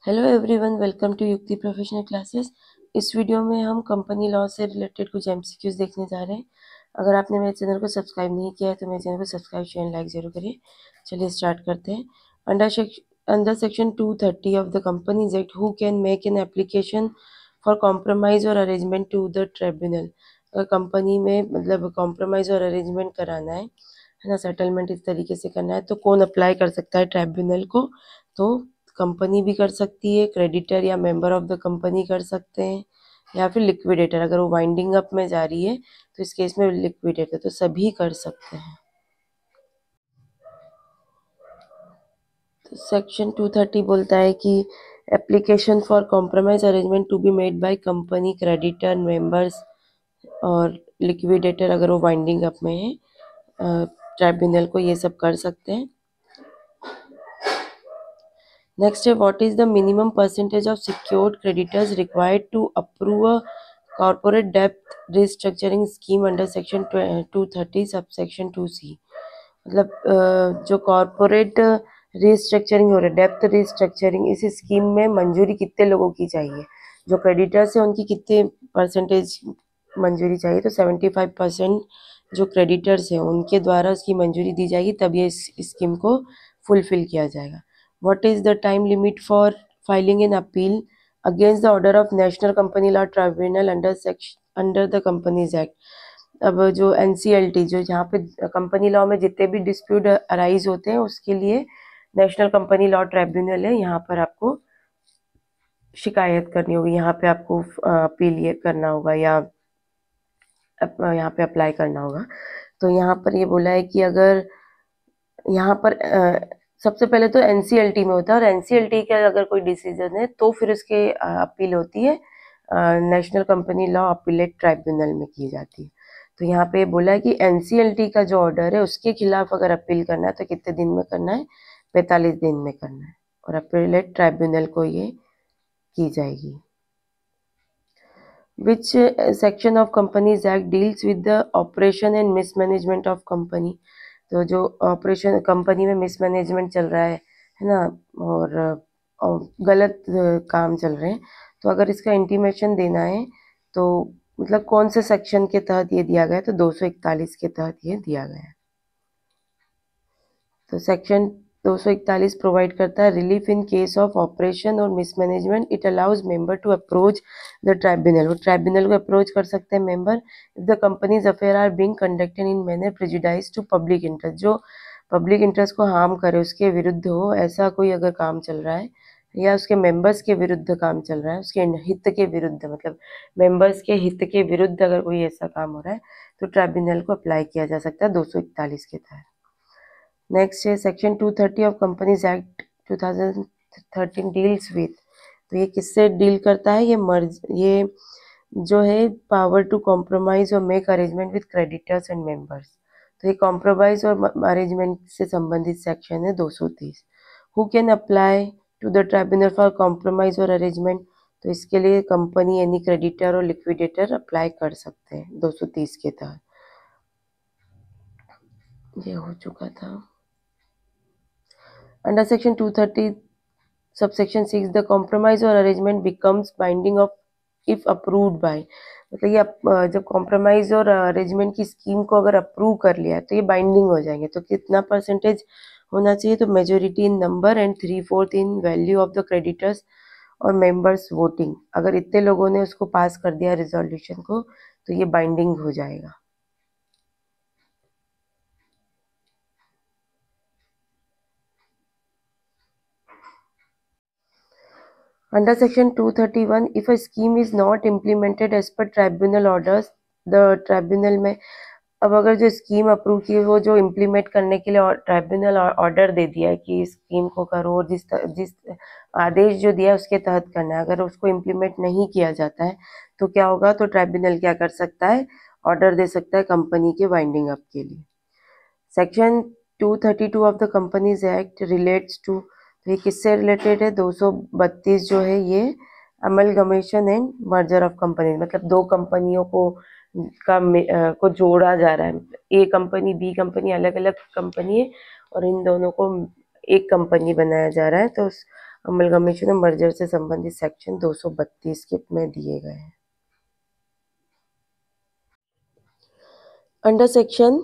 Hello everyone, welcome to युक्ति professional classes. इस video में हम कंपनी लॉ से रिलेटेड कुछ एमसीक्यूज देखने जा रहे हैं। अगर आपने मेरे चैनल को सब्सक्राइब नहीं किया है तो मेरे चैनल को सब्सक्राइब शेयर लाइक जरूर करिए। चलिए स्टार्ट करते हैं। Under section 230 of the companies act, who can make an application for compromise और अरेंजमेंट टू द ट्रिब्यूनल। अगर कंपनी में मतलब कॉम्प्रोमाइज और अरेंजमेंट कराना है ना, सेटलमेंट इस तरीके से करना है, तो कौन अप्लाई कर सकता है ट्रिब्यूनल को? तो कंपनी भी कर सकती है, क्रेडिटर या मेंबर ऑफ द कंपनी कर सकते हैं, या फिर लिक्विडेटर। अगर वो वाइंडिंग अप में जा रही है तो इस केस में लिक्विडेटर, तो सभी कर सकते हैं। तो सेक्शन 230 बोलता है कि application for compromise arrangement to be made by company, creditor, members और लिक्विडेटर, अगर वो वाइंडिंग अप में है ट्राइब्यूनल को, ये सब कर सकते हैं। नेक्स्ट है, what is the minimum percentage of secured creditors required to approve a corporate डेब्ट restructuring scheme under section 230 sub section 2C। मतलब जो कॉर्पोरेट रिस्ट्रक्चरिंग हो रहा है, डेब्ट रिस्ट्रक्चरिंग, इस स्कीम में मंजूरी कितने लोगों की चाहिए? जो क्रेडिटर्स है उनकी कितने परसेंटेज मंजूरी चाहिए? तो 75% जो क्रेडिटर्स हैं उनके द्वारा उसकी मंजूरी दी जाएगी, तब ये इस स्कीम को फुलफिल किया जाएगा। What is the time limit for filing an appeal against the order of National Company Law Tribunal under the Companies Act? अब जो NCLT, जो जहाँ पे कंपनी लॉ में जितने भी डिस्प्यूट अराइज होते हैं उसके लिए नेशनल कंपनी लॉ ट्रिब्यूनल है, यहाँ पर आपको शिकायत करनी होगी, यहाँ पे आपको अपील ये करना होगा या यहाँ पे अप्लाई करना होगा। तो यहाँ पर ये बोला है कि अगर यहाँ पर सबसे पहले तो एनसीएलटी में होता है, और एनसीएलटी का अगर कोई डिसीजन है तो फिर उसके अपील होती है national company law appellate tribunal में की जाती है। तो यहाँ पे बोला है कि एनसीएलटी का जो ऑर्डर है उसके खिलाफ अगर अपील करना है तो कितने दिन में करना है? 45 दिन में करना है, और अपीलेट ट्राइब्यूनल को ये की जाएगी। Which section of Companies Act deals with the operation and mismanagement of company? तो जो ऑपरेशन कंपनी में मिसमैनेजमेंट चल रहा है ना, और गलत काम चल रहे हैं, तो अगर इसका इंटीमेशन देना है तो मतलब कौन से सेक्शन के तहत ये दिया गया है? तो 241 के तहत ये दिया गया है। तो सेक्शन 241 प्रोवाइड करता है relief in case of operation और mismanagement. It allows member to approach the tribunal. वो ट्राइब्यूनल को अप्रोच कर सकते हैं member if the companies affair are being conducted in manner prejudice to public interest. जो public interest को harm करे, उसके विरुद्ध हो, ऐसा कोई अगर काम चल रहा है, या उसके मेंबर्स के विरुद्ध काम चल रहा है, उसके हित के विरुद्ध, मतलब मेंबर्स के हित के विरुद्ध अगर कोई ऐसा काम हो रहा है तो ट्राइब्यूनल को अप्लाई किया जा सकता है 241 के तहत। नेक्स्ट है section 230 of companies act 2013 deals with. तो ये किससे डील करता है? ये जो है पावर टू कॉम्प्रोमाइज और make arrangement with creditors and members. तो ये कॉम्प्रोमाइज और अरेंजमेंट से संबंधित सेक्शन है 230। Who can apply to the tribunal for compromise और अरेंजमेंट? तो इसके लिए कंपनी यानी क्रेडिटर और लिक्विडेटर अप्लाई कर सकते हैं 230 के तहत। ये हो चुका था। Under section 230 subsection 6, the compromise or arrangement becomes binding of if approved by। मतलब ये जब कॉम्प्रोमाइज और अरेंजमेंट की स्कीम को अगर अप्रूव कर लिया तो ये बाइंडिंग हो जाएंगे। तो कितना परसेंटेज होना चाहिए? तो majority in number and 3/4 in value of the creditors और मेंबर्स वोटिंग। अगर इतने लोगों ने उसको पास कर दिया रिजोल्यूशन को तो ये बाइंडिंग हो जाएगा। Under section 231, if a scheme is not implemented as per tribunal orders, the tribunal में अब अगर जो स्कीम अप्रूव की है वो जो इम्प्लीमेंट करने के लिए ट्राइब्यूनल ऑर्डर दे दिया है कि इस स्कीम को करो, और जिस आदेश जो दिया है उसके तहत करना है, अगर उसको इम्प्लीमेंट नहीं किया जाता है तो क्या होगा? तो ट्राइब्यूनल क्या कर सकता है? ऑर्डर दे सकता है कंपनी के वाइंडिंग अप के लिए। Section 232 of the companies act relates to. तो ये किससे रिलेटेड है? 232 जो है ये amalgamation and merger of company, मतलब दो कंपनियों को जोड़ा जा रहा है। ए कंपनी बी कंपनी अलग अलग कंपनी है और इन दोनों को एक कंपनी बनाया जा रहा है। तो अमलगमेशन और मर्जर से संबंधित सेक्शन 232 के में दिए गए हैं। Under section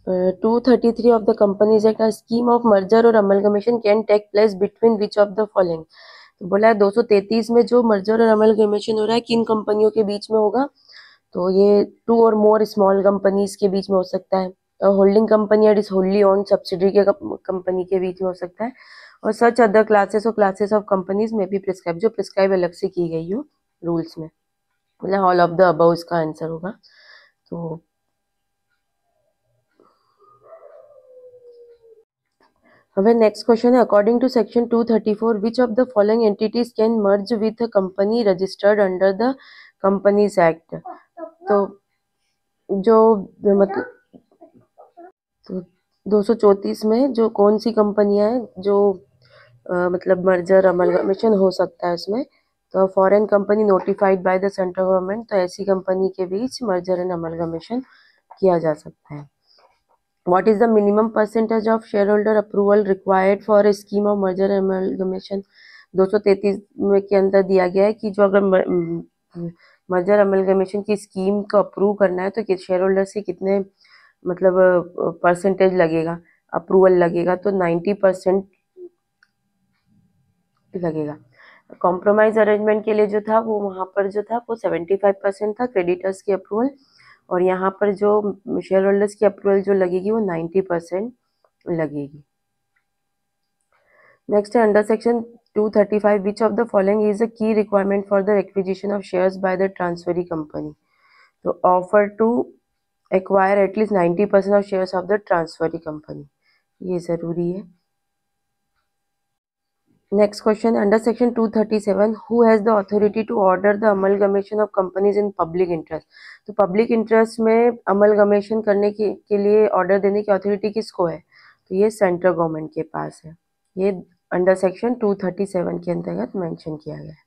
233 of the Companies Act, a scheme of merger or amalgamation can take place between which of the following? तो बोला है 233 में जो मर्जर और अमलगमेशन हो रहा है किन कंपनियों के बीच में होगा, तो ये 2 और मोर स्मॉल कंपनीज के बीच में हो सकता है, होल्डिंग कंपनी या होल्ली ओन सब्सिडरी के कंपनी के बीच में हो सकता है, और सच अदर क्लासेस और क्लासेस ऑफ कंपनीज में भी प्रिस्क्राइब, जो प्रिस्क्राइब अलग से की गई हो रूल्स में, मतलब ऑल ऑफ द अबव इसका आंसर होगा। तो હવે next question है, according to section 234 which of the following entities can merge with a company registered under the Companies Act? तो जो मतलब तो 234 में जो कौन सी कंपनियां हैं जो मतलब मर्जर अमलगमेशन हो सकता है उसमें, तो foreign company notified by the central government, तो ऐसी कंपनी के बीच मर्जर एंड अमलगमेशन किया जा सकता है। What is the minimum percentage of shareholder approval required for a scheme of merger and amalgamation? 233 में के अंदर दिया गया है कि जो अगर मर्जर अमलगमेशन की स्कीम को अप्रूव करना है तो शेयर होल्डर से कितने मतलब परसेंटेज लगेगा, अप्रूवल लगेगा, तो 90% लगेगा। कॉम्प्रोमाइज अरेंजमेंट के लिए जो था वो वहाँ पर जो था वो 75% था क्रेडिटर्स की अप्रूवल, और यहाँ पर जो शेयर होल्डर्स की अप्रूवल जो लगेगी वो 90% लगेगी। नेक्स्ट है under section 235 which of the following is a key requirement for the acquisition of shares by the transferee company? तो offer to acquire at least 90% of shares of the transferee company, ये जरूरी है। Next question, under section 237 who has the authority to order the amalgamation of companies in public interest? तो public interest में amalgamation करने के लिए order देने की authority किसको है, तो ये सेंट्रल गवर्नमेंट के पास है। ये अंडर सेक्शन 237 के अंतर्गत मेंशन किया गया है।